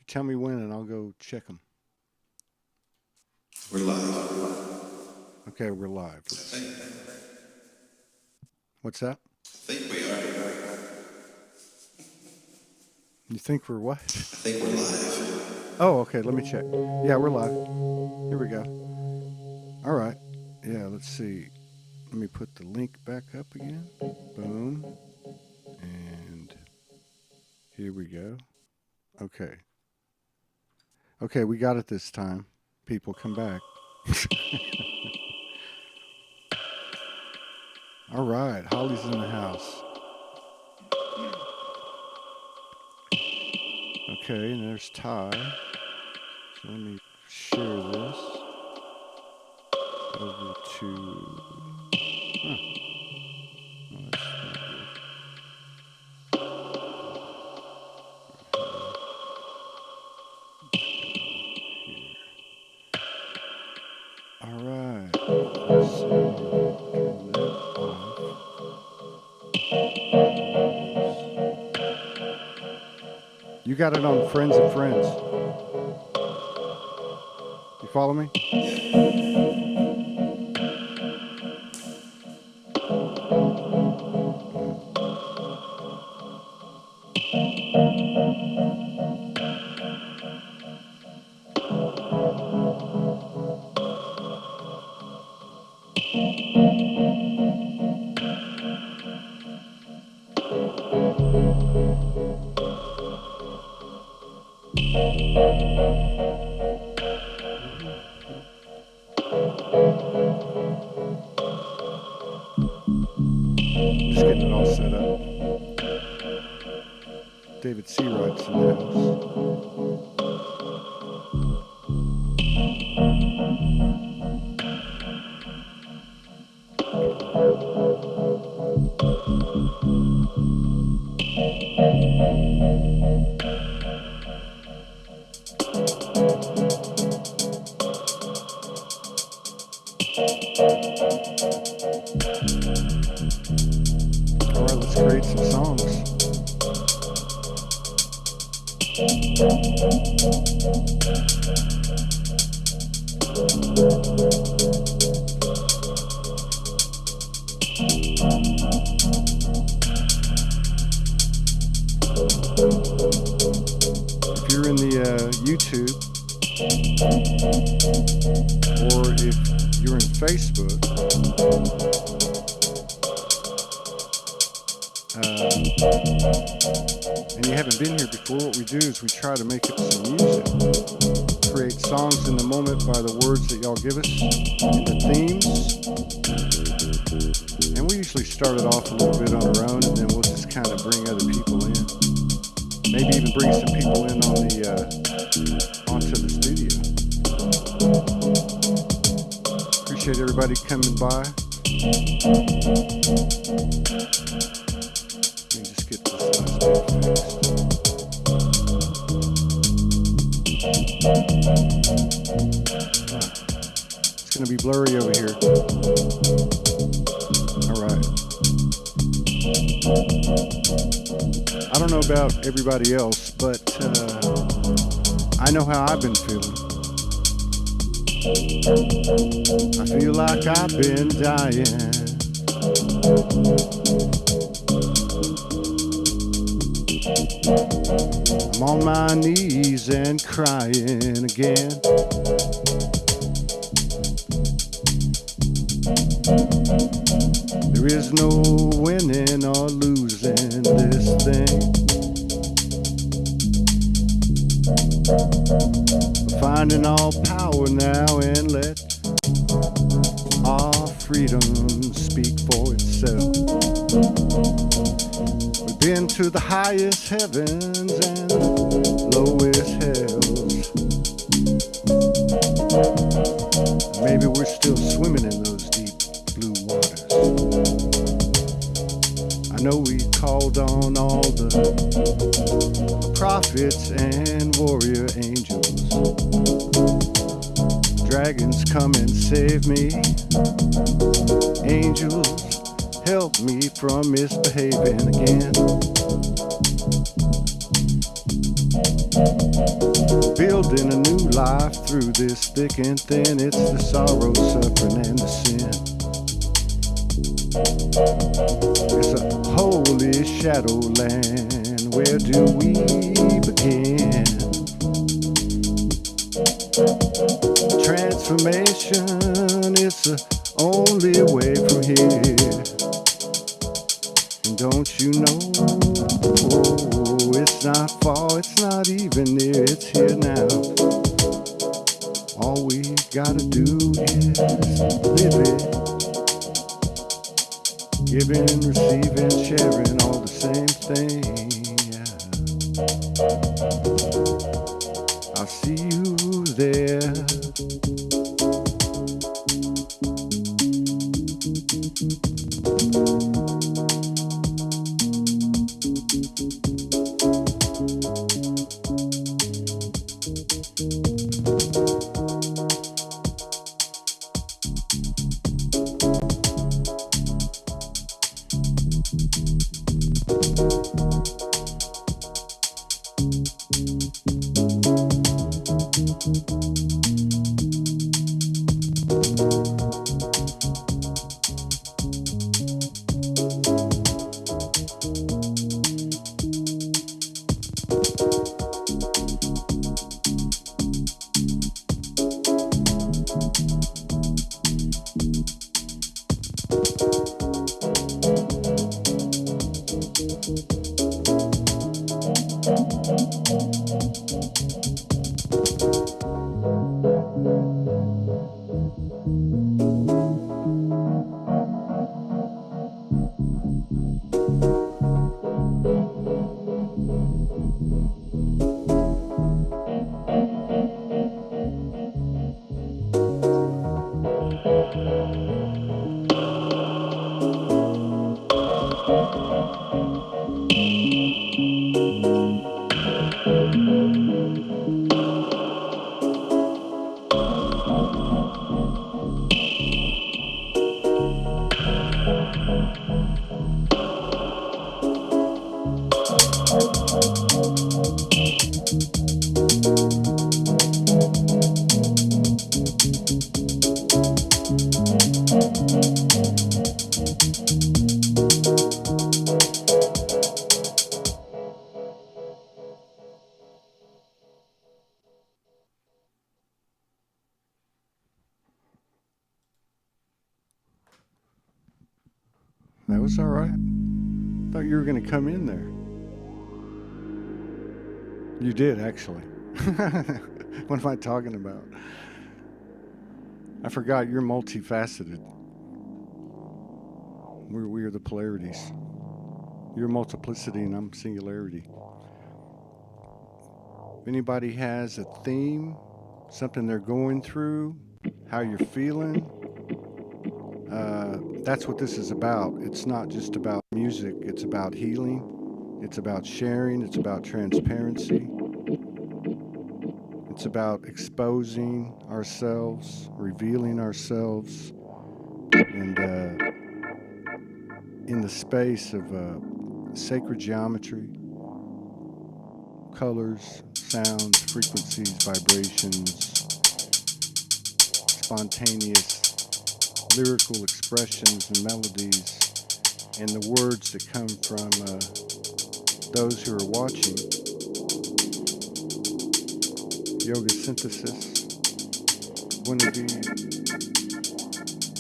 tell me when, and I'll go check them. We're live. Okay, we're live. What's that? I think we are. You think we're what? I think we're live. Oh, okay, let me check. Yeah, we're live. Here we go. All right. Yeah, let's see. Let me put the link back up again. Boom. And here we go. Okay. Okay, we got it this time. People, come back. All right, Holly's in the house. Okay, and there's Ty. So let me share this over to... Huh. Oh, that's not good. All right. Let's see. Turn that off. You got it on Friends of Friends. You follow me? Just getting it all set up. David Seawright's in the house. All right, let's create some songs. If you're in the YouTube, or if you're in Facebook, and you haven't been here before, what we do is we try to make up some music, create songs in the moment by the words that y'all give us and the themes. And we usually start it off a little bit on our own, and then we'll just kind of bring other people in. Maybe even bring some people in on the onto the studio. Appreciate everybody coming by. Let me just get this last bit fixed. It's going to be blurry over here. All right. I don't know about everybody else, but I know how I've been feeling. I feel like I've been dying. I'm on my knees and crying again. There is no winning or losing this thing. We're finding all power now and let our freedom speak for itself. We've been to the highest heavens and the lowest hells. Maybe we're still swimming in those deep blue waters. I know we called on all the prophets and warrior angels. Dragons, come and save me. Angels, help me from misbehaving again. building a new life through this thick and thin. It's the sorrow, suffering, and the sin. It's a holy shadowland. Where do we begin? Transformation is the only way from here. And don't you know, it's not far, it's not even near, it's here now. All we gotta do is live it. Giving, receiving, sharing, all the same thing, yeah. I'll see you there. That was all right. Thought you were going to come in there. You did, actually. What am I talking about? I forgot you're multifaceted. We are the polarities. You're multiplicity and I'm singularity. If anybody has a theme, something they're going through, how you're feeling, that's what this is about. It's not just about music. It's about healing. It's about sharing. It's about transparency. It's about exposing ourselves, revealing ourselves, and in the space of sacred geometry, colors, sounds, frequencies, vibrations, spontaneous lyrical expressions and melodies, and the words that come from those who are watching. Yoga synthesis, Guinevere,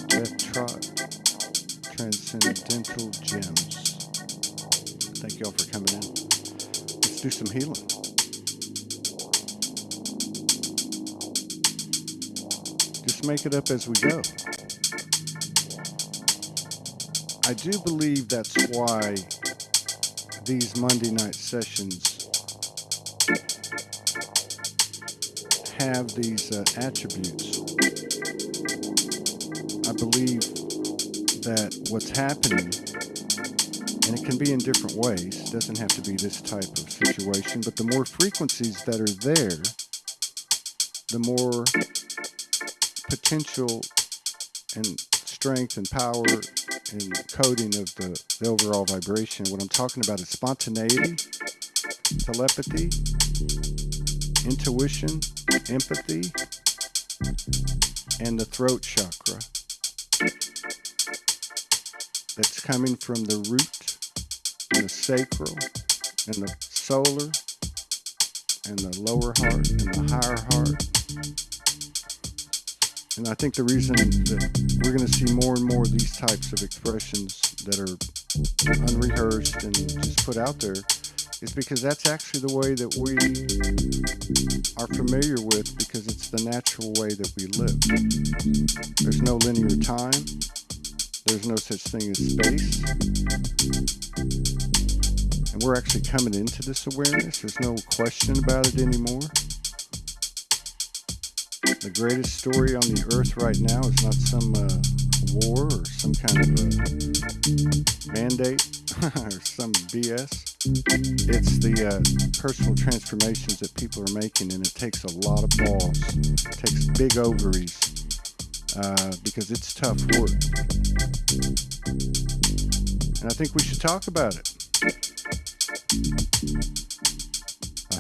Death Trot, Transcendental Gems. Thank y'all for coming in. Let's do some healing. Just make it up as we go. I do believe that's why these Monday night sessions have these attributes. I believe that what's happening, and it can be in different ways, it doesn't have to be this type of situation, but the more frequencies that are there, the more potential and strength and power and coding of the overall vibration. What I'm talking about is spontaneity, telepathy, intuition, empathy, and the throat chakra. That's coming from the root, and the sacral, and the solar, and the lower heart, and the higher heart. And I think the reason that we're going to see more and more of these types of expressions that are unrehearsed and just put out there is because that's actually the way that we are familiar with, because it's the natural way that we live. There's no linear time. There's no such thing as space. And we're actually coming into this awareness. There's no question about it anymore. The greatest story on the earth right now is not some war or some kind of mandate or some BS. It's the personal transformations that people are making, and it takes a lot of balls. It takes big ovaries because it's tough work. And I think we should talk about it.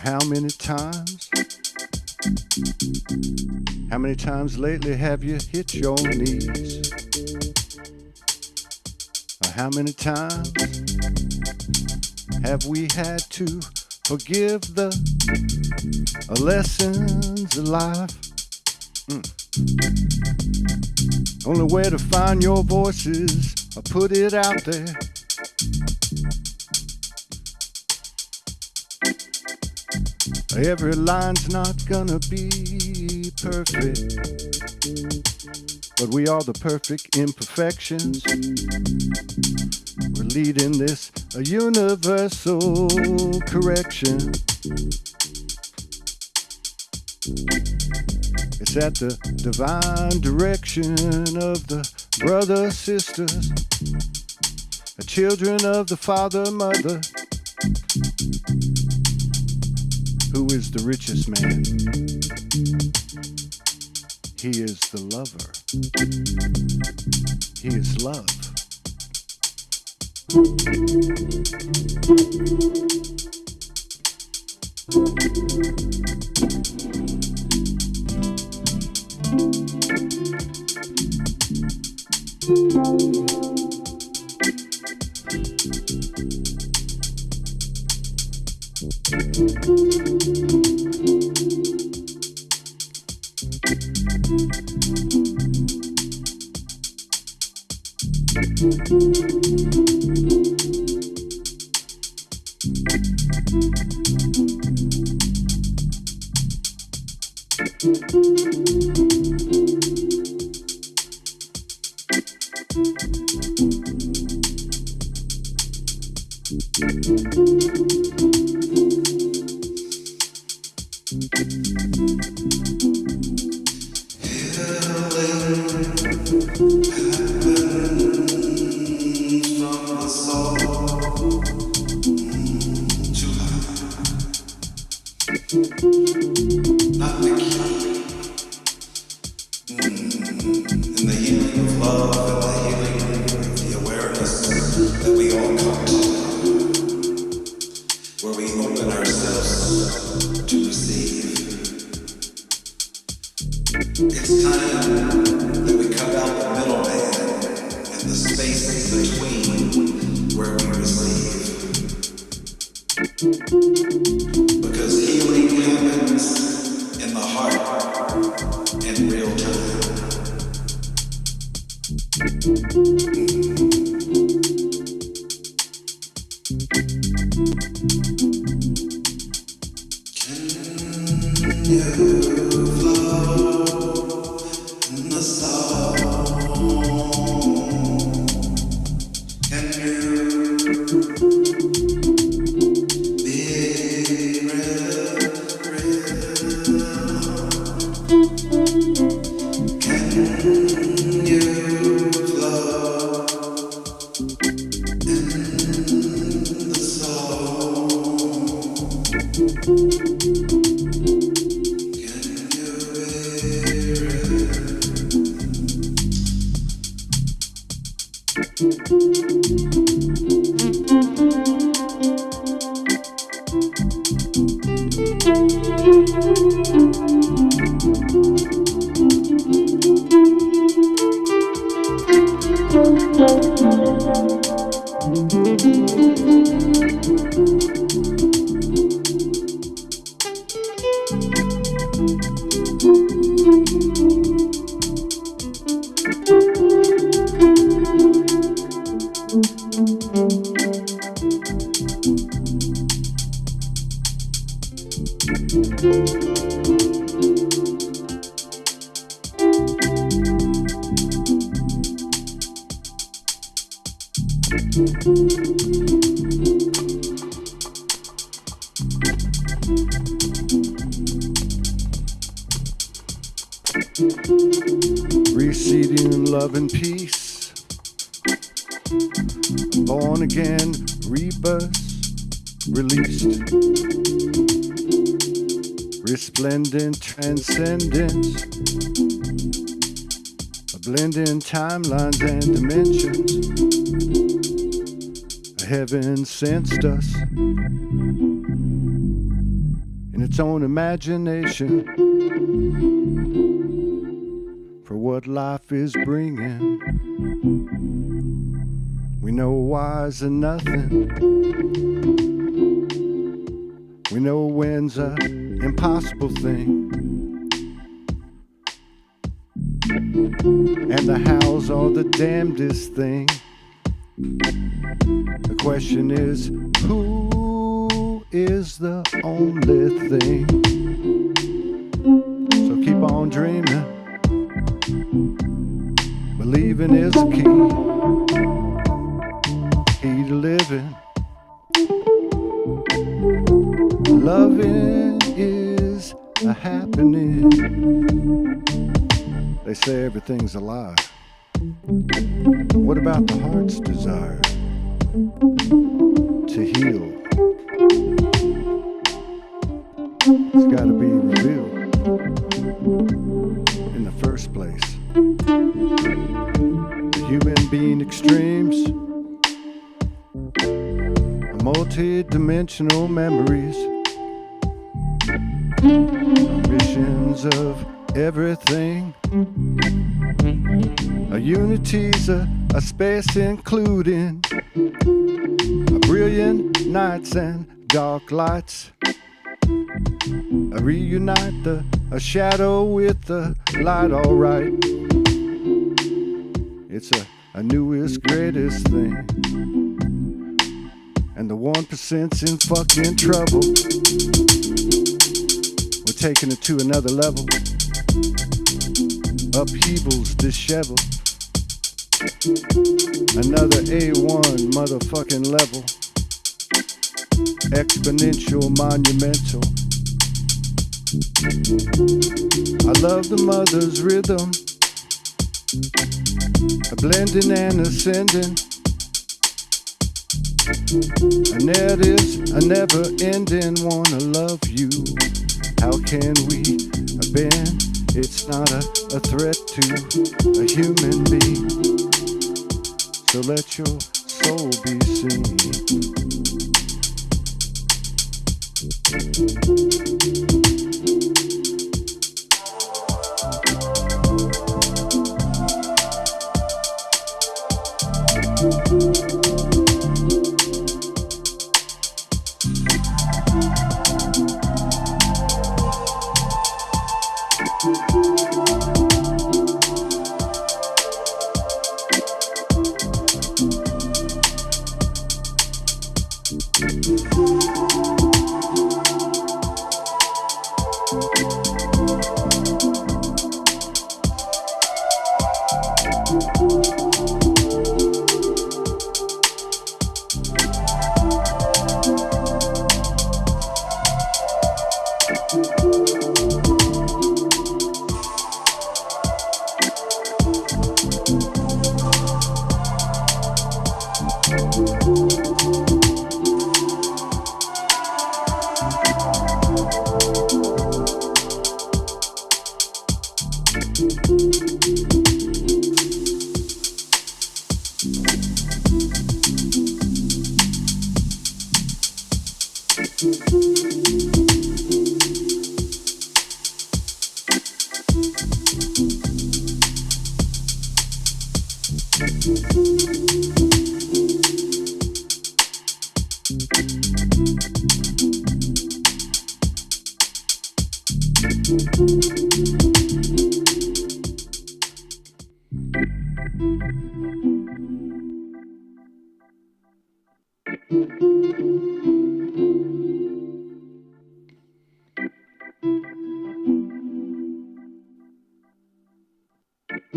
How many times lately have you hit your knees? How many times have we had to forgive the lessons of life? Only way to find your voices, put it out there. Every line's not gonna be perfect, but we are the perfect imperfections. We're leading this a universal correction. It's at the divine direction of the brothers, sisters, the children of the father, mother. Who is the richest man? He is the lover. He is love. Receding love and peace, born again, rebirth, released, resplendent transcendence, a blending timelines and dimensions. Heaven sensed us in its own imagination for what life is bringing. We know why's a nothing. We know when's a impossible thing. And the hows are the damnedest thing. The question is, who is the only thing? So keep on dreaming. Believing is the key. Key to living. Loving is a happening. They say everything's alive. What about the heart's desire to heal? It's got to be revealed in the first place. The human being extremes, multi-dimensional memories, missions of everything. A unity's a space including a brilliant nights and dark lights. A reunite a shadow with the light, alright. It's a newest, greatest thing. And the 1%'s in fucking trouble. We're taking it to another level. Upheavals disheveled. Another A1 motherfucking level. Exponential, monumental. I love the mother's rhythm. A blending and ascending. And there is a never-ending wanna love you. How can we bend? It's not a threat to a human being. So let your soul be seen.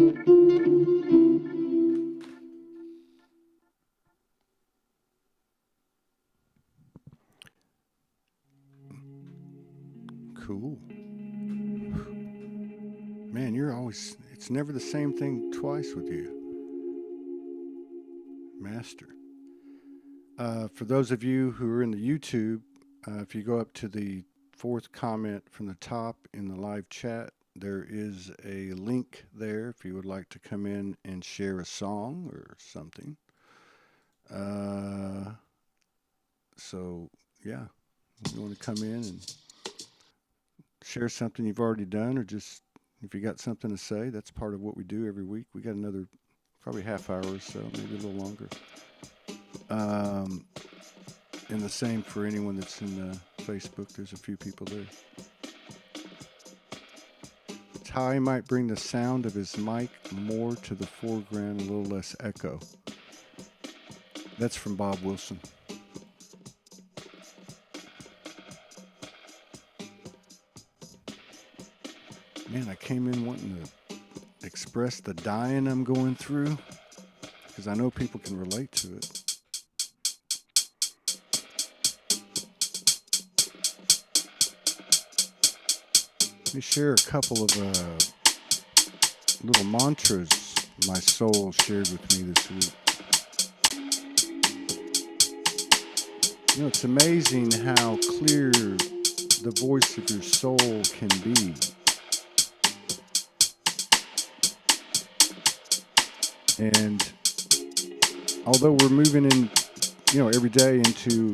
Cool. Man, it's never the same thing twice with you. Master. For those of you who are in the YouTube, if you go up to the fourth comment from the top in the live chat, there is a link there if you would like to come in and share a song or something. So, yeah, if you want to come in and share something you've already done, or just if you got something to say, that's part of what we do every week. We got another probably half hour or so, maybe a little longer. And the same for anyone that's in Facebook. There's a few people there. Ty might bring the sound of his mic more to the foreground, a little less echo. That's from Bob Wilson. Man, I came in wanting to express the dying I'm going through, because I know people can relate to it. Let me share a couple of little mantras my soul shared with me this week. You know, it's amazing how clear the voice of your soul can be. And although we're moving in, every day into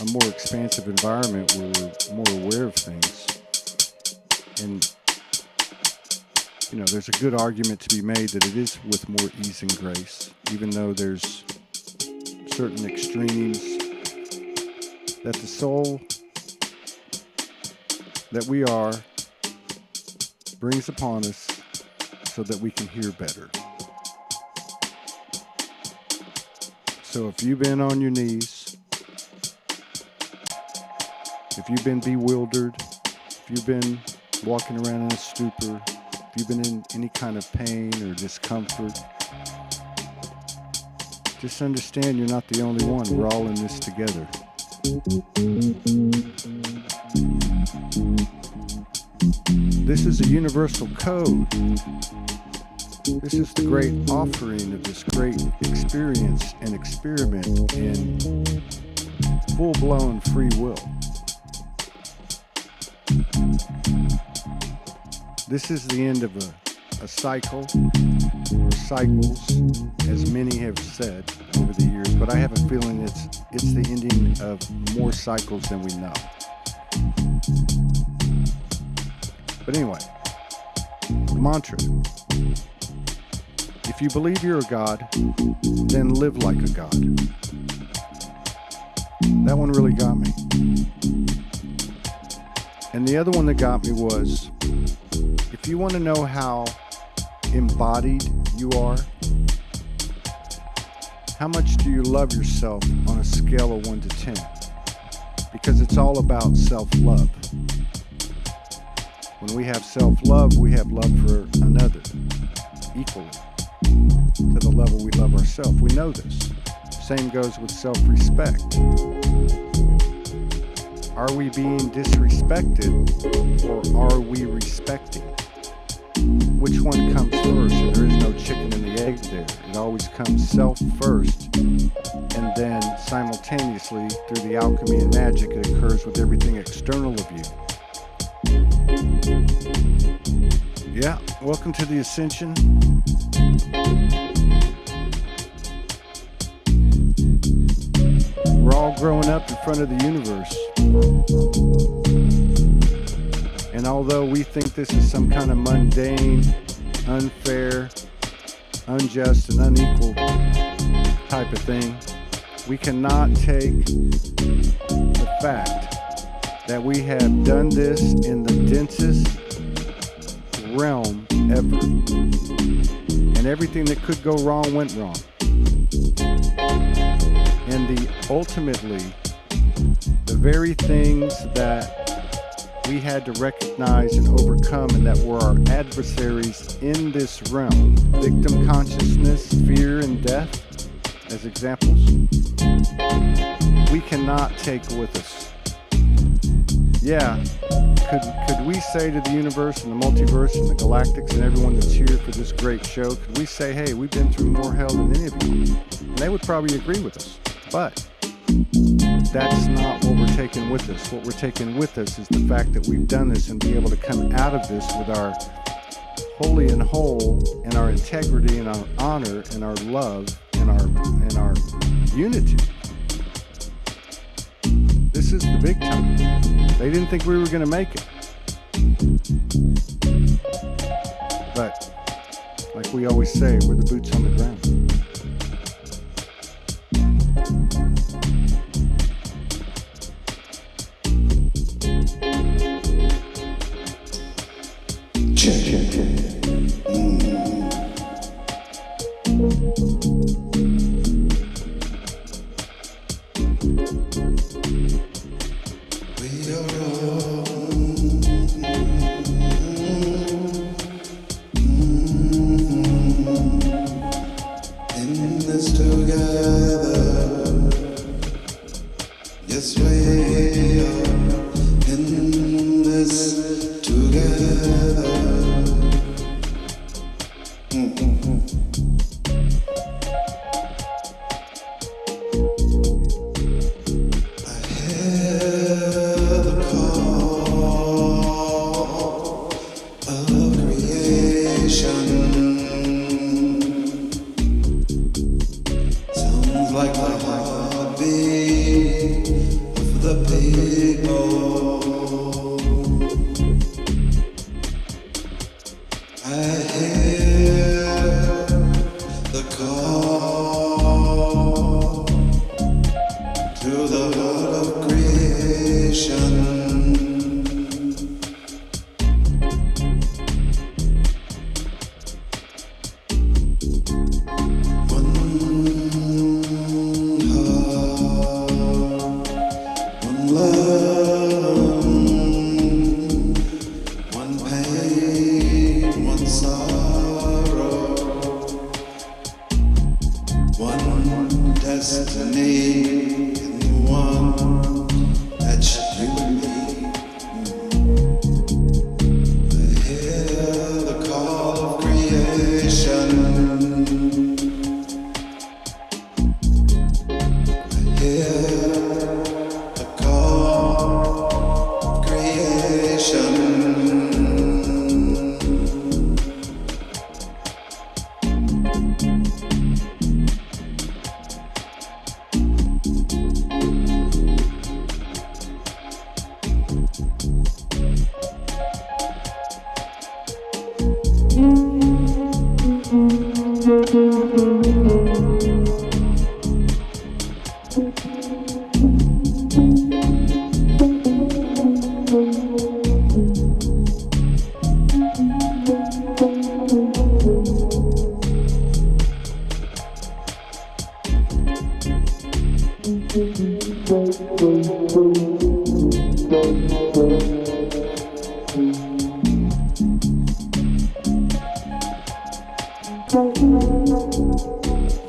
a more expansive environment where we're more aware of things, and, there's a good argument to be made that it is with more ease and grace, even though there's certain extremes that the soul that we are brings upon us so that we can hear better. So if you've been on your knees, if you've been bewildered, if you've been walking around in a stupor, if you've been in any kind of pain or discomfort, just understand you're not the only one. We're all in this together. This is a universal code. This is the great offering of this great experience and experiment in full-blown free will. This is the end of a cycle, or cycles, as many have said over the years, but I have a feeling it's the ending of more cycles than we know. But anyway, the mantra. If you believe you're a god, then live like a god. That one really got me. And the other one that got me was, if you want to know how embodied you are, how much do you love yourself on a scale of 1 to 10? Because it's all about self-love. When we have self-love, we have love for another equally to the level we love ourselves. We know this. Same goes with self-respect. Are we being disrespected, or are we respecting? Which one comes first? And there is no chicken and the egg there. It always comes self first, and then simultaneously, through the alchemy and magic, it occurs with everything external of you. Yeah, welcome to the Ascension. We're all growing up in front of the universe. And although we think this is some kind of mundane, unfair, unjust, and unequal type of thing, we cannot take the fact that we have done this in the densest realm ever. And everything that could go wrong went wrong. And ultimately, the very things that we had to recognize and overcome, and that were our adversaries in this realm. Victim consciousness, fear, and death as examples. We cannot take with us. Yeah, could we say to the universe and the multiverse and the galactics and everyone that's here for this great show, could we say, hey, we've been through more hell than any of you? And they would probably agree with us. But that's not what we're taking with us. What we're taking with us is the fact that we've done this and be able to come out of this with our holy and whole and our integrity and our honor and our love and our unity. This is the big time. They didn't think we were going to make it. But like we always say, we're the boots on the ground.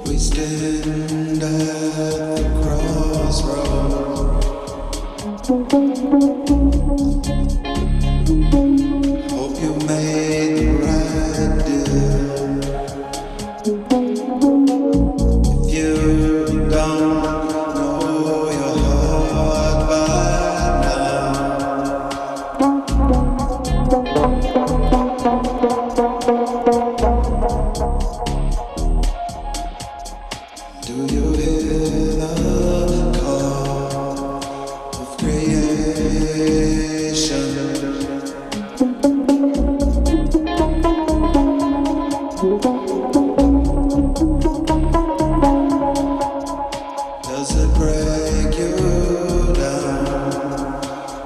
We stand at the crossroads. Hope you made the right deal. If you don't know your heart by now, do you hear the call of creation? Does it break you down?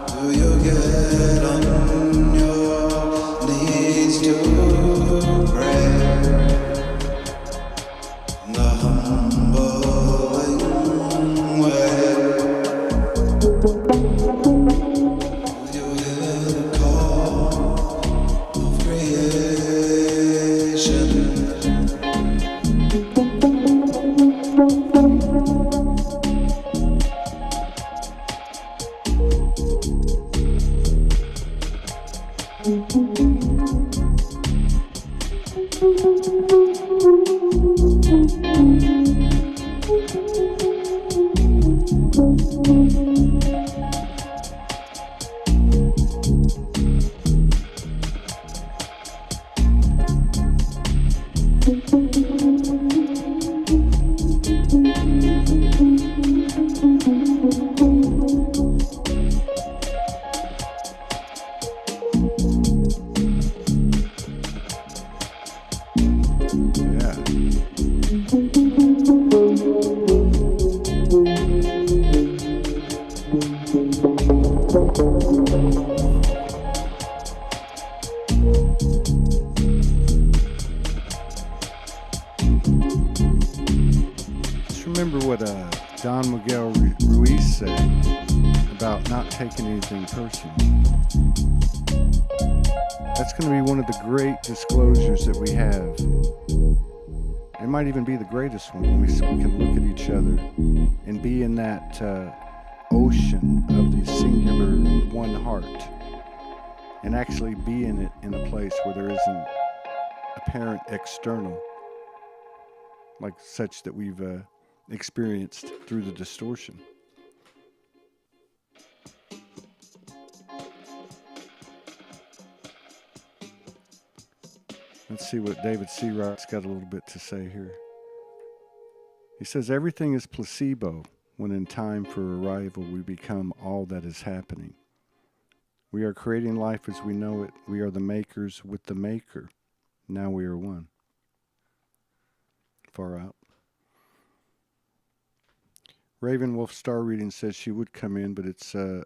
Do you get on your knees to pray? The humbling way. Do you hear Remember what Don Miguel Ruiz said about not taking anything personal. That's going to be one of the great disclosures that we have. It might even be the greatest one when we can look at each other and be in that ocean of the singular one heart and actually be in it in a place where there isn't apparent external, like such that we've experienced through the distortion. Let's see what David Seawright's got a little bit to say here. He says, everything is placebo when in time for arrival we become all that is happening. We are creating life as we know it. We are the makers with the maker. Now we are one. Far out. Raven Wolf Star Reading says she would come in, but it's, I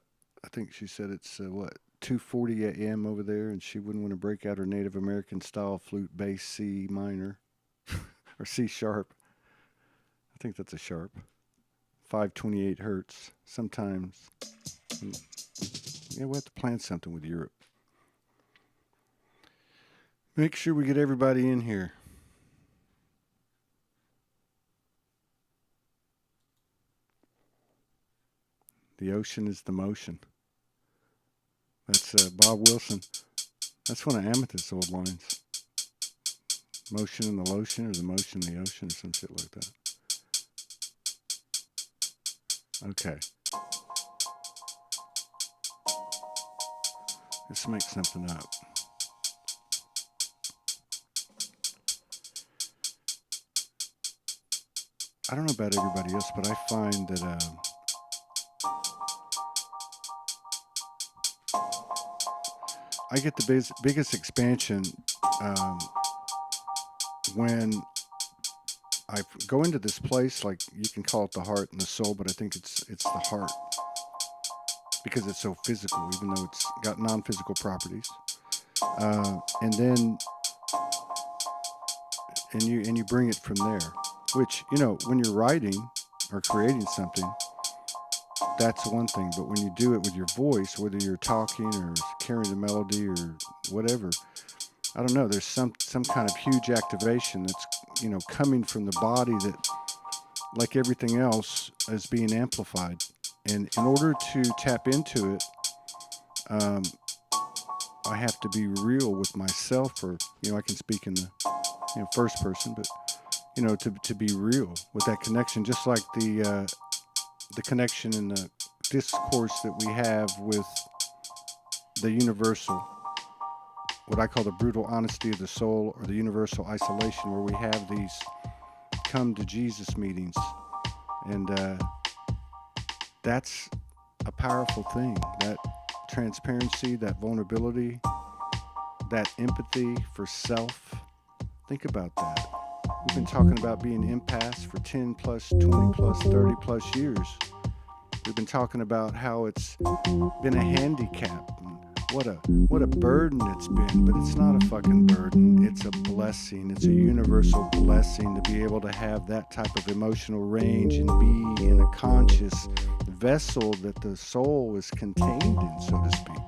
think she said it's, 2:40 a.m. over there, and she wouldn't want to break out her Native American style flute bass C minor, or C sharp. I think that's a sharp. 528 hertz. Sometimes, yeah, we'll have to plan something with Europe. Make sure we get everybody in here. The ocean is the motion. That's Bob Wilson. That's one of Amethyst's old lines. Motion in the lotion, or the motion in the ocean, or some shit like that. Okay. Let's make something up. I don't know about everybody else, but I find that I get the biggest expansion when I go into this place. Like, you can call it the heart and the soul, but I think it's the heart because it's so physical, even though it's got non-physical properties. And then you bring it from there. Which, you know, when you're writing or creating something, that's one thing. But when you do it with your voice, whether you're talking or carrying a melody or whatever, I don't know, there's some kind of huge activation that's, you know, coming from the body that, like everything else, is being amplified. And in order to tap into it, I have to be real with myself, or, you know, I can speak in the, you know, first person, but, you know, to be real with that connection, just like the connection in the discourse that we have with the universal, what I call the brutal honesty of the soul, or the universal isolation, where we have these come to Jesus meetings. And that's a powerful thing. That transparency, that vulnerability, that empathy for self. Think about that. We've been talking about being empaths for 10 plus, 20 plus, 30 plus years. We've been talking about how it's been a handicap. What a burden it's been, but it's not a fucking burden. It's a blessing. It's a universal blessing to be able to have that type of emotional range and be in a conscious vessel that the soul is contained in, so to speak.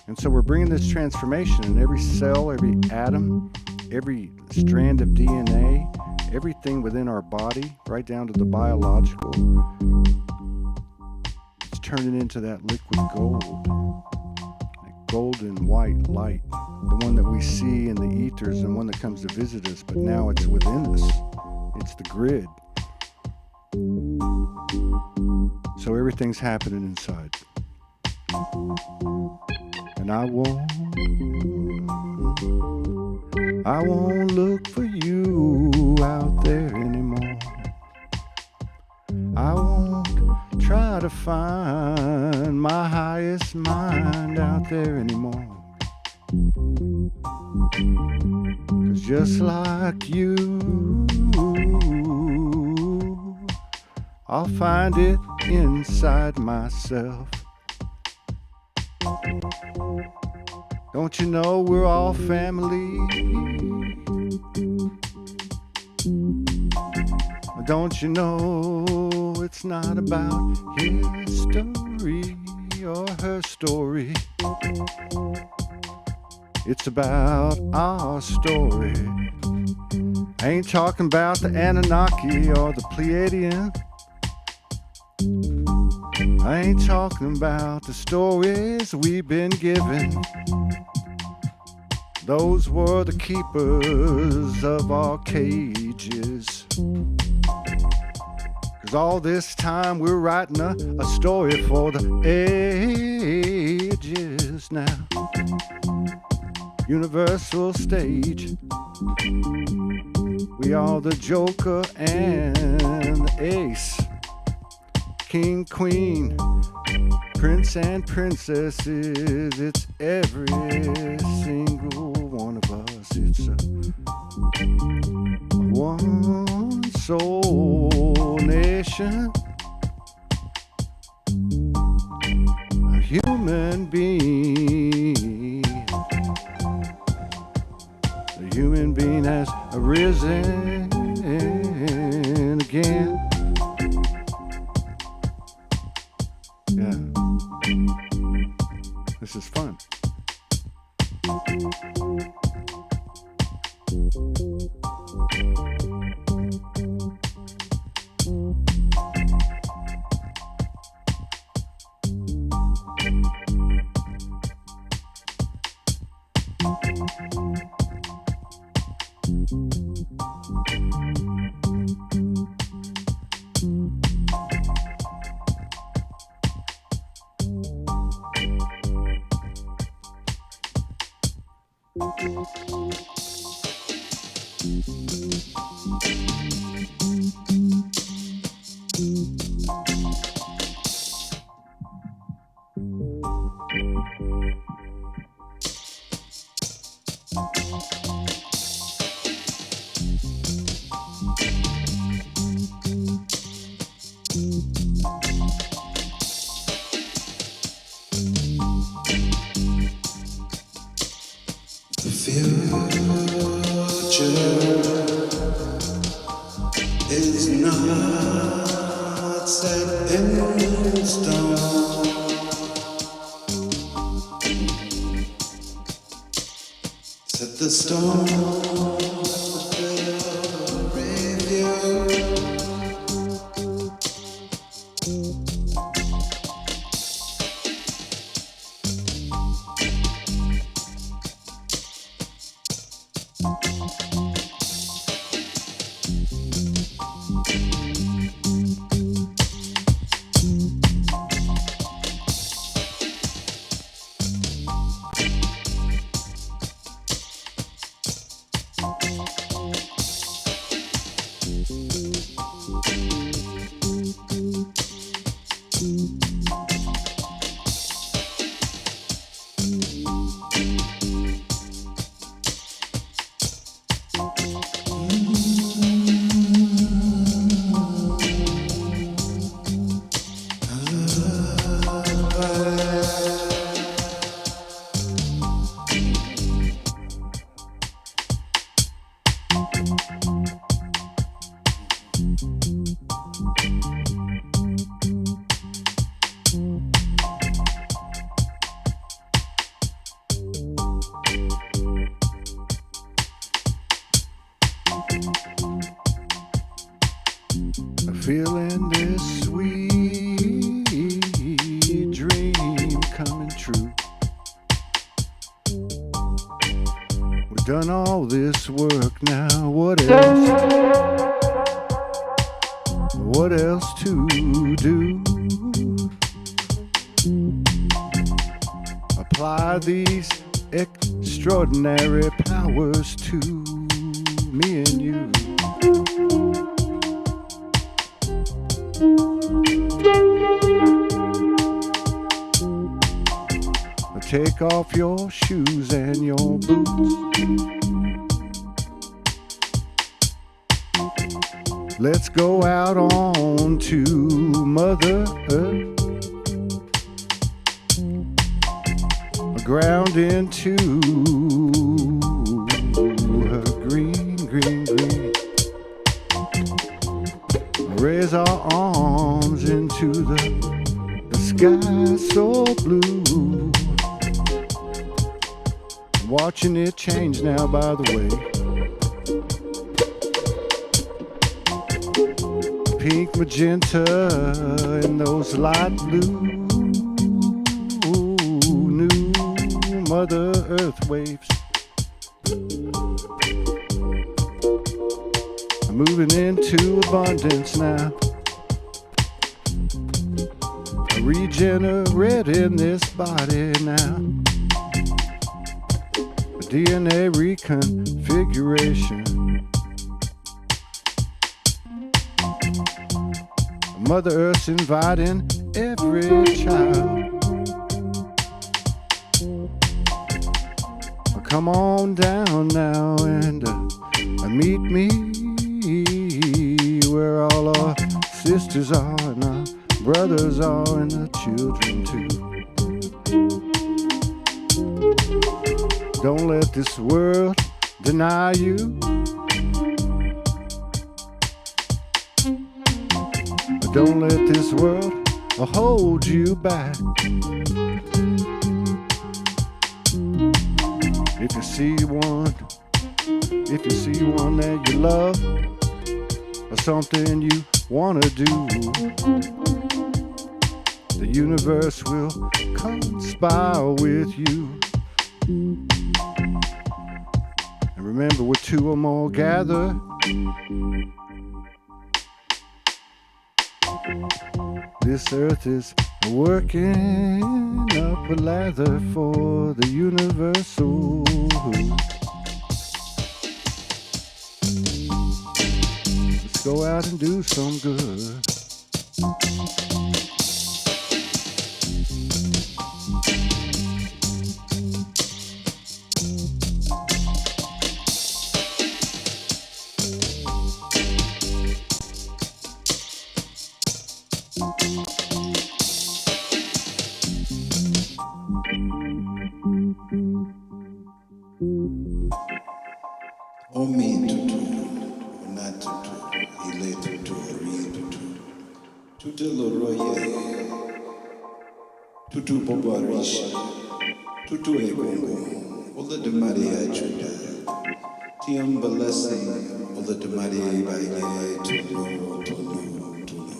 And so we're bringing this transformation in every cell, every atom, every strand of DNA, everything within our body, right down to the biological. It's turning into that liquid gold. golden white light, the one that we see in the ethers and one that comes to visit us, but now it's within us. It's the grid. So everything's happening inside. And I won't look for you out there anymore. I won't try to find my highest mind out there anymore. 'Cause just like you, I'll find it inside myself. Don't you know we're all family? Don't you know it's not about his story or her story? It's about our story. I ain't talking about the Anunnaki or the Pleiadian. I ain't talking about the stories we've been given. Those were the keepers of our cages. 'Cause all this time we're writing a story for the ages now. Universal stage. We are the Joker and the Ace. King, Queen, Prince and Princesses. It's every single one of us. It's a one soul nation. A human being. The human being has arisen again. Yeah. This is fun. The future is not set in stone. Set the stone review. Feeling this sweet dream coming true. Done all this work now, what else? What else to do? Apply these extraordinary powers to me and you. Take off your shoes and your boots. Let's go out on to Mother Earth, ground into her green, green, green. Raise our arms into the sky so blue. Watching it change now, by the way. Pink, magenta, and those light blue. New Mother Earth waves. I'm moving into abundance now. I regenerate in this body now. DNA reconfiguration. Mother Earth's inviting every child. Come on down now and meet me where all our sisters are and our brothers are and the children too. Don't let this world deny you. Don't let this world hold you back. If you see one that you love, or something you wanna do, the universe will conspire with you. And remember, where two or more gather, this earth is working up a lather for the universal. Let's go out and do some good. Omi tutu, una tutu, ile tutu, ri tutu, tutu loroye, tutu poporisha, tutu egongo, ola de Maria chuda, tiambalasi, ola de Maria baile, tuno, tuno, tuno.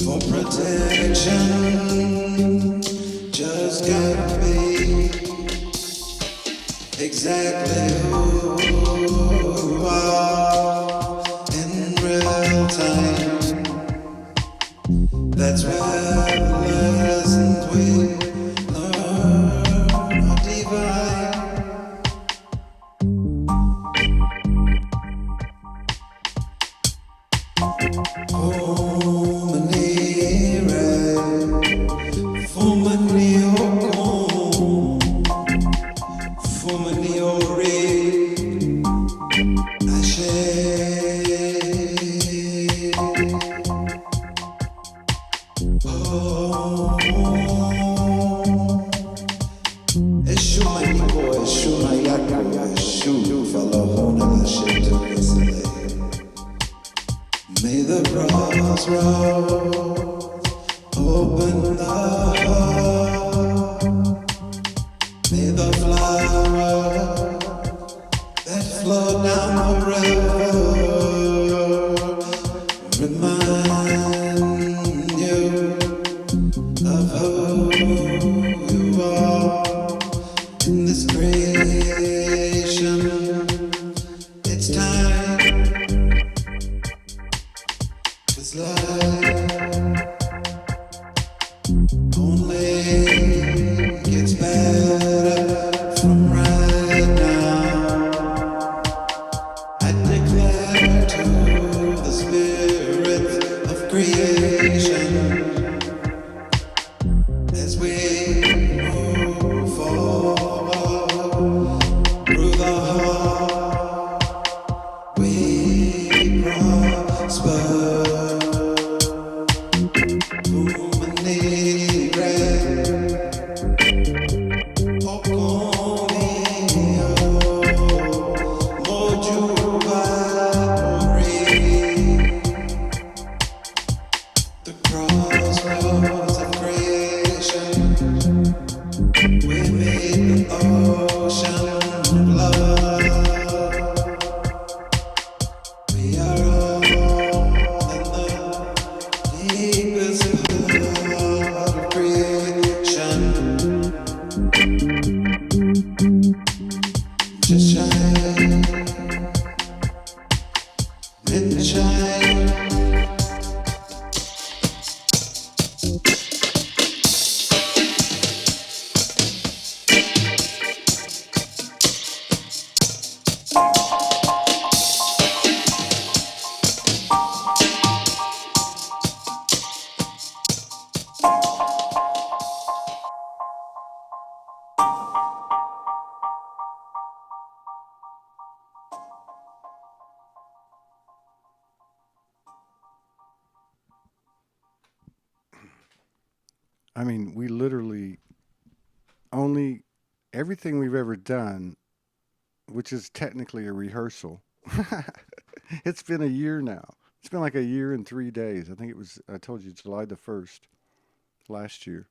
For protection, just gotta be exactly who you are in real time. That's where the lessons we learn are divine. May the crossroads open the heart. May the flower that flow down the river remind you of who you are in this creation. It's time, 'cause life only gets better from right now. I declare to the spirits of creation as we move forward through the heart, we prosper. The crossroads of creation, we meet the ocean of love. We are all in the deepest part of creation. Just shine and shine. I mean, we literally only everything we've ever done, which is technically a rehearsal. It's been a year now. It's been like a year and 3 days. I think it was, I told you, July the 1st last year.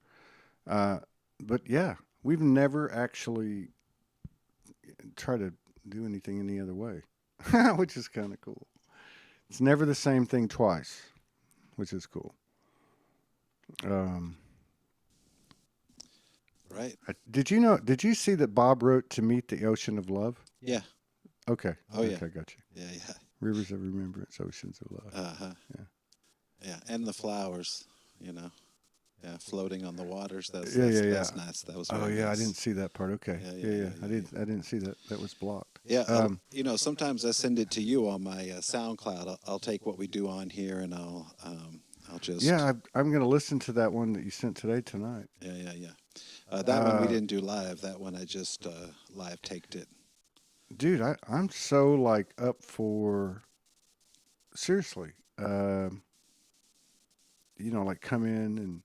Uh, but yeah, we've never actually tried to do anything any other way, which is kind of cool. It's never the same thing twice, which is cool. Um, Right. did you know? Did you see that Bob wrote "To Meet the Ocean of Love"? Yeah. Okay. Oh, yeah. Okay, got you. Yeah. Yeah. Rivers of Remembrance, Oceans of Love. Uh huh. Yeah. Yeah. And the flowers, you know. Yeah. Floating on the waters. That's nice. That was Oh very yeah, I nice. didn't see that part. Okay. Yeah, Yeah, yeah, yeah. yeah, I yeah, didn't see that. That was blocked. Yeah. Sometimes I send it to you on my SoundCloud. I'll take what we do on here and I'll just. Yeah, I'm gonna listen to that one that you sent today tonight. Yeah. Yeah. Yeah. That one we didn't do live. That one I just live taked it. Dude, I'm so like up for seriously. Like come in and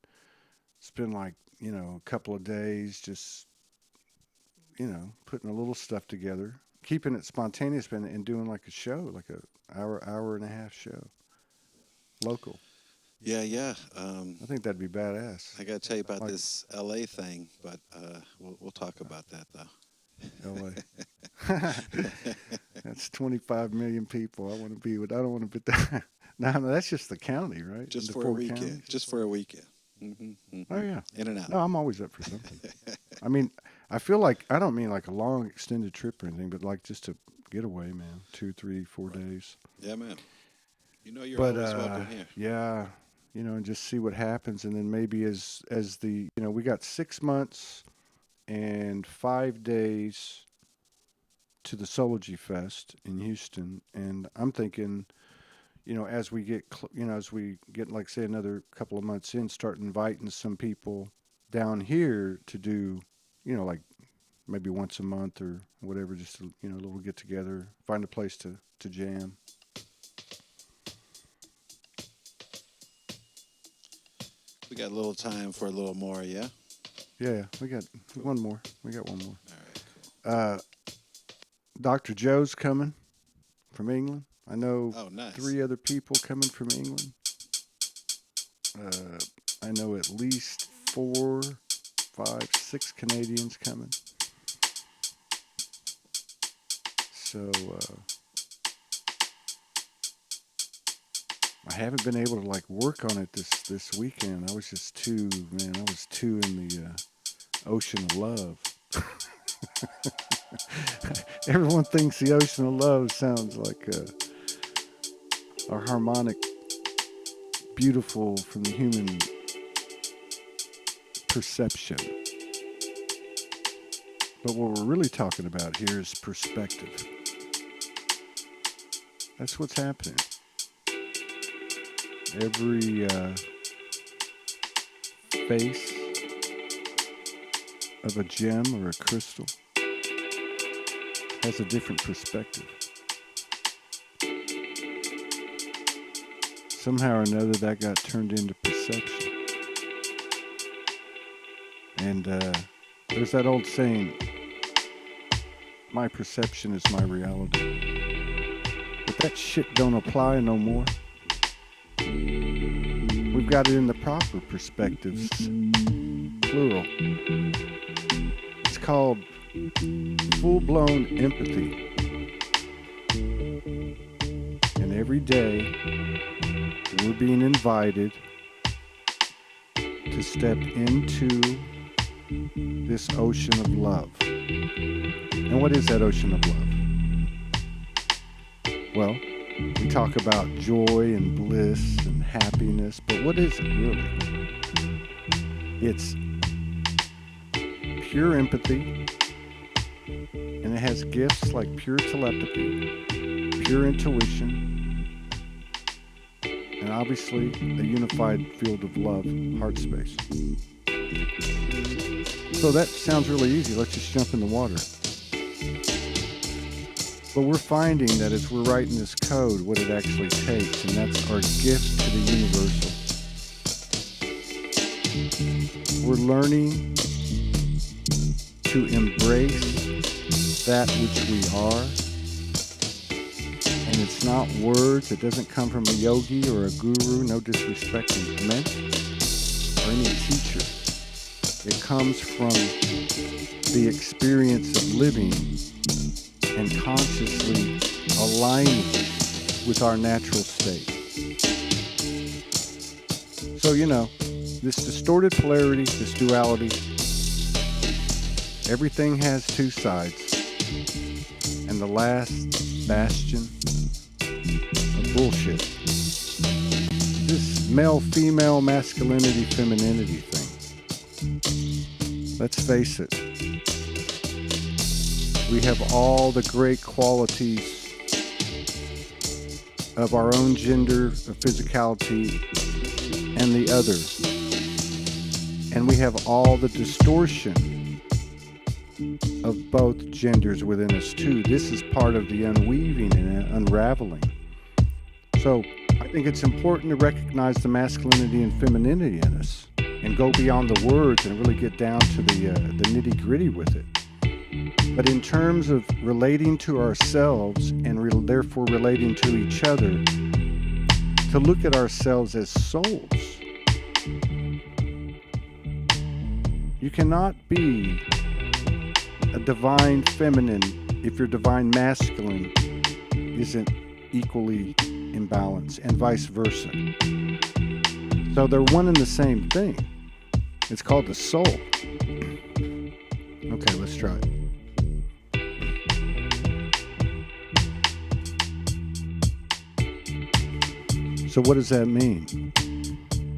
spend like a couple of days just putting a little stuff together, keeping it spontaneous, and doing like a show, like a hour and a half show, local. Yeah. Yeah. I think that'd be badass. I got to tell you about Like this LA thing, but we'll talk about that though. LA. That's 25 million people. I want to be with. I don't want to be that. No, that's just the county, right? Just The for a 4 weekend. counties? Just for a weekend. Hmm. Oh yeah. In and out. No, I'm always up for something. I mean, I feel like I don't mean like a long extended trip or anything, but like just a getaway, man. 2, 3, 4 days. Yeah, man. You know you're But always welcome here. yeah, and just see what happens, and then maybe as the we got 6 months and 5 days to the Sology Fest in Houston, and I'm thinking, as we get, as we get like say another couple of months in, start inviting some people down here to do, like maybe once a month or whatever, just a little get together, find a place to jam. We got a little time for a little more, yeah? Yeah, we got one more. We got one more. All right, cool. Dr. Joe's coming from England. I know Oh, nice. 3 other people coming from England. I know at least 4, 5, 6 Canadians coming. So I haven't been able to like work on it this weekend. I was just too in the ocean of love. Everyone thinks the ocean of love sounds like a harmonic, beautiful from the human perception. But what we're really talking about here is perspective. That's what's happening. Every face of a gem or a crystal has a different perspective. Somehow or another that got turned into perception. And there's that old saying, my perception is my reality. But that shit don't apply no more. We've got it in the proper perspectives, plural. It's called full-blown empathy. And every day, we're being invited to step into this ocean of love. And what is that ocean of love? Well, we talk about joy and bliss and happiness, but what is it really? It's pure empathy, and it has gifts like pure telepathy, pure intuition, and obviously a unified field of love, heart space. So that sounds really easy. Let's just jump in the water. But we're finding that as we're writing this code, what it actually takes, and that's our gift to the universal. We're learning to embrace that which we are. And it's not words. It doesn't come from a yogi or a guru, no disrespect meant, or any teacher. It comes from the experience of living and consciously aligning with our natural state. So, this distorted polarity, this duality, everything has 2 sides. And the last bastion of bullshit, this male-female masculinity, femininity thing. Let's face it. We have all the great qualities of our own gender, of physicality, and the other. And we have all the distortion of both genders within us too. This is part of the unweaving and unraveling. So I think it's important to recognize the masculinity and femininity in us and go beyond the words and really get down to the nitty-gritty with it. But in terms of relating to ourselves and therefore relating to each other, to look at ourselves as souls. You cannot be a divine feminine if your divine masculine isn't equally imbalance, and vice versa. So they're one and the same thing. It's called the soul. Okay, let's try it. So what does that mean?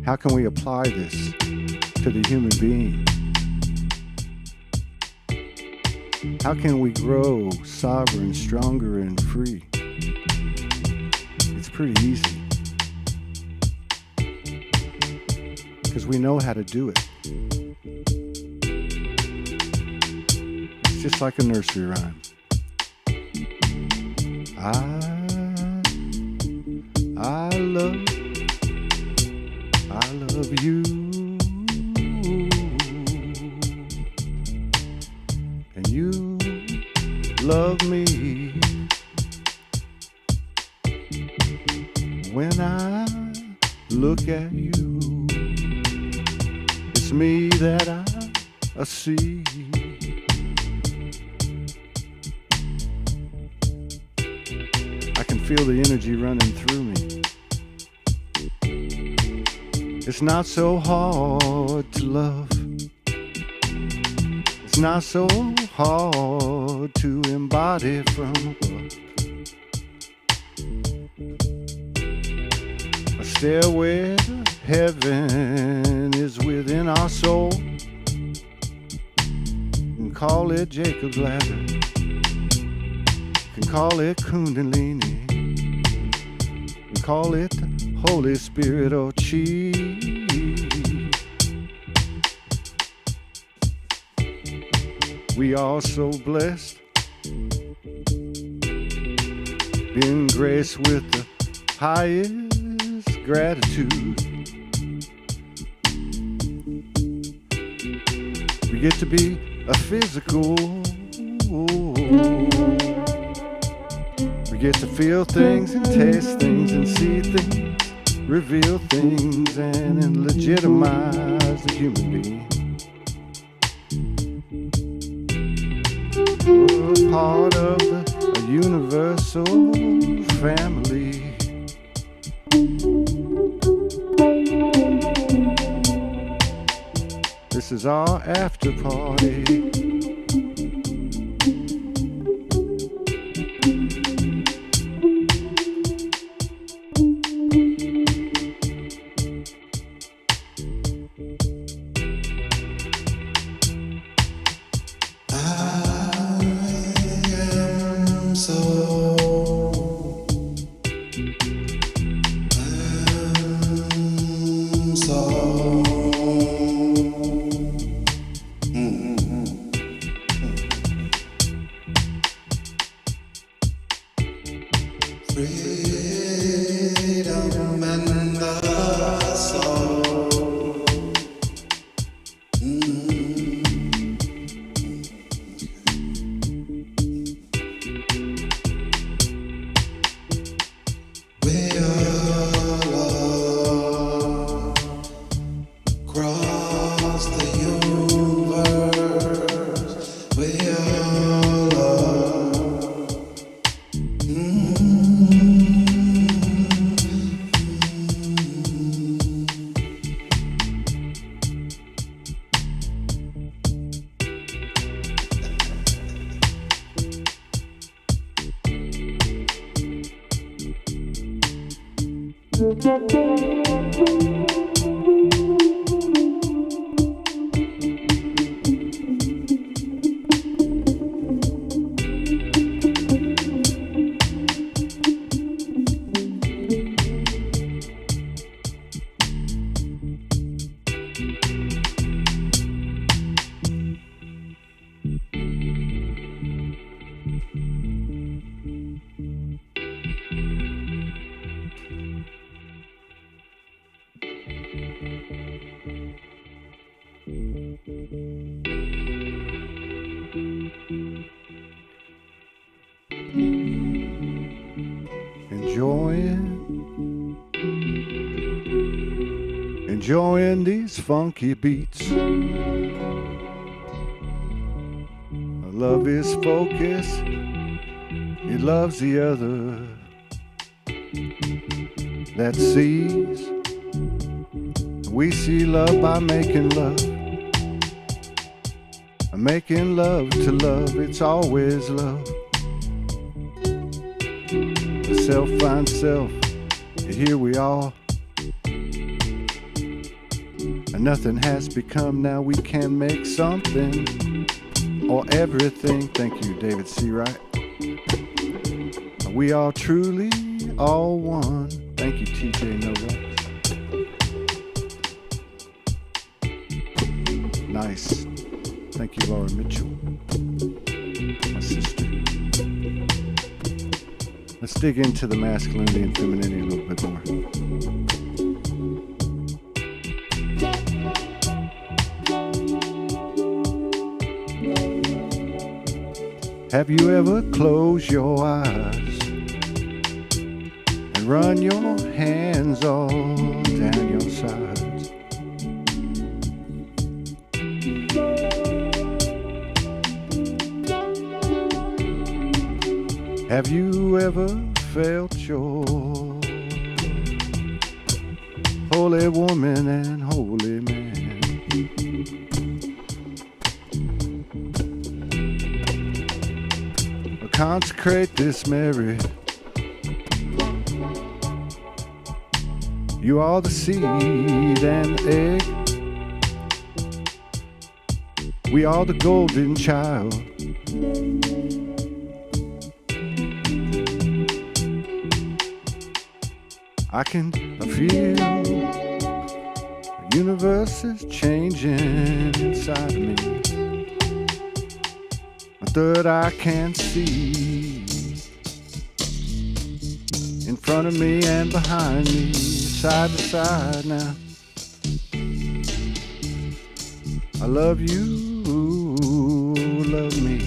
How can we apply this to the human being? How can we grow sovereign, stronger, and free? It's pretty easy. Because we know how to do it. It's just like a nursery rhyme. I love you. And you love me. When I look at you, it's me that I see. I can feel the energy running through me. It's not so hard to love. It's not so hard to embody from above. A stairway to heaven is within our soul. You can call it Jacob's ladder. You can call it Kundalini. You can call it the Holy Spirit or Chi. We are so blessed, being graced with the highest gratitude. We get to be a physical. We get to feel things and taste things and see things, reveal things and legitimize the human being. We're part of the universal family. This is our after party. Freedom and the soul. We all across the universe. We all Enjoying these funky beats. Love is focus, it loves the other. that sees. We see love by making love. Making love to love, it's always love. Self finds self, and here we are. And nothing has become, now we can make something or everything. Thank you, David C. Wright. We are truly all one. Thank you, TJ Nova. Nice. Thank you, Laura Mitchell, my sister. Let's dig into the masculinity and femininity a little bit more. Have you ever closed your eyes and run your hands all down your sides? Have you ever felt your holy woman and holy man? Consecrate this marriage. You are the seed and egg. We are the golden child. I can feel the universe is changing inside of me. That I can see in front of me and behind me, side to side now. I love you, love me.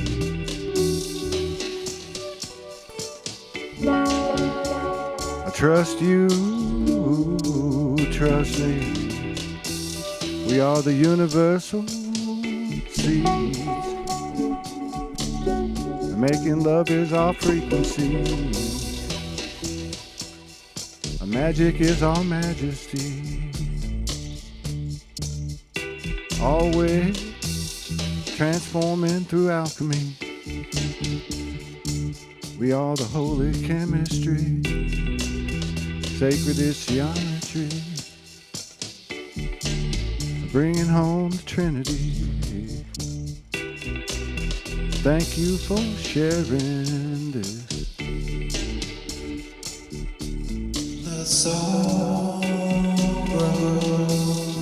I trust you, trust me. We are the universal seeds. Making love is our frequency. Our magic is our majesty. Always transforming through alchemy. We are the holy chemistry. Sacred is geometry. Bringing home the Trinity. Thank you for sharing this. The soul grows.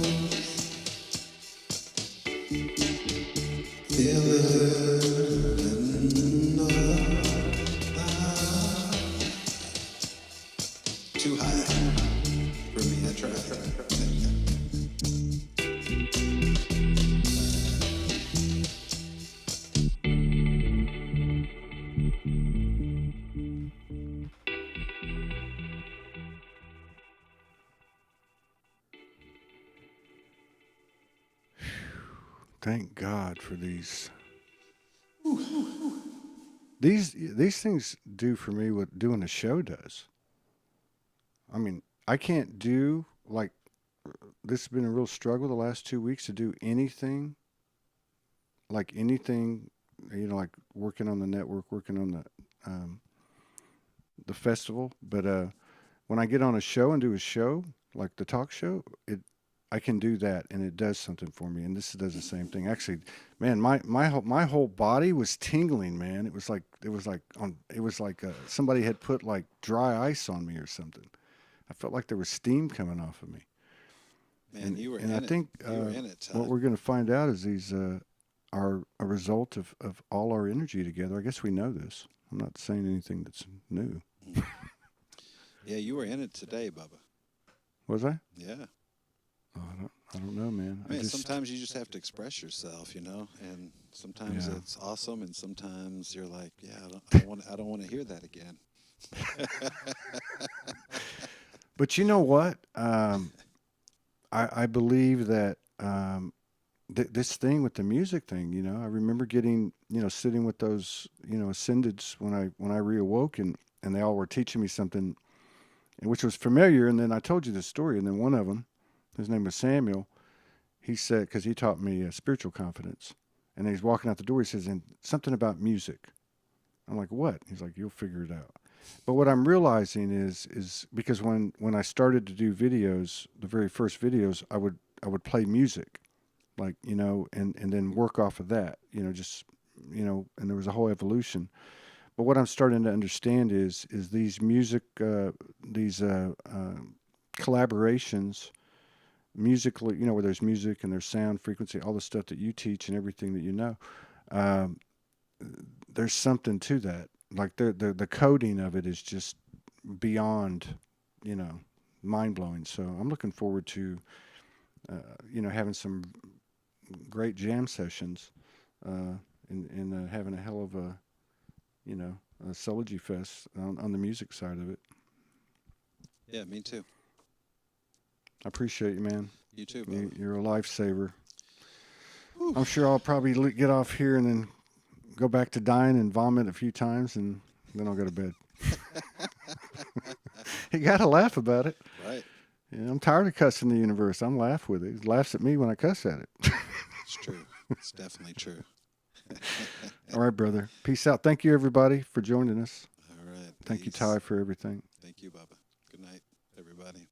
Feel it in the Too high for me. I tried. Thank God for these. These things do for me what doing a show does. I mean, I can't do like this has been a real struggle the last 2 weeks to do anything like anything, like working on the network, working on the festival. But when I get on a show and do a show like the talk show, I can do that, and it does something for me. And this does the same thing. Actually, man, my whole body was tingling, man. It was like somebody had put like dry ice on me or something. I felt like there was steam coming off of me. Man, you were and in I think it. You were in it. what we're going to find out is these are a result of all our energy together. I guess we know this. I'm not saying anything that's new. Yeah, you were in it today, Bubba. Was I? Yeah. Oh, I don't know, man. I mean, sometimes you just have to express yourself, and sometimes Yeah. it's awesome, and sometimes you're like, yeah, I don't want to hear that again. But you know what? I believe that this thing with the music thing, I remember getting, sitting with those, ascendeds when I reawoke, and they all were teaching me something and which was familiar. And then I told you the story, and then one of them, his name was Samuel. He said, because he taught me spiritual confidence, and he's walking out the door. He says, and something about music. I'm like, what? He's like, you'll figure it out. But what I'm realizing is because when I started to do videos, the very first videos, I would play music, like, and then work off of that, just, and there was a whole evolution. But what I'm starting to understand is these music, these collaborations, musically, where there's music and there's sound, frequency, all the stuff that you teach and everything that um, there's something to that. Like the coding of it is just beyond, you know, mind blowing. So I'm looking forward to, having some great jam sessions, and having a hell of a, a Sology Fest on the music side of it. Yeah, me too. I appreciate you, man. You too, Bubba. You're a lifesaver. I'm sure I'll probably get off here and then go back to dying and vomit a few times, and then I'll go to bed. You got to laugh about it. Right. Yeah, I'm tired of cussing the universe. I'm laugh with it. It laughs at me when I cuss at it. It's true. It's definitely true. All right, brother. Peace out. Thank you, everybody, for joining us. All right. Thank you, peace. Ty, for everything. Thank you, Bubba. Good night, everybody.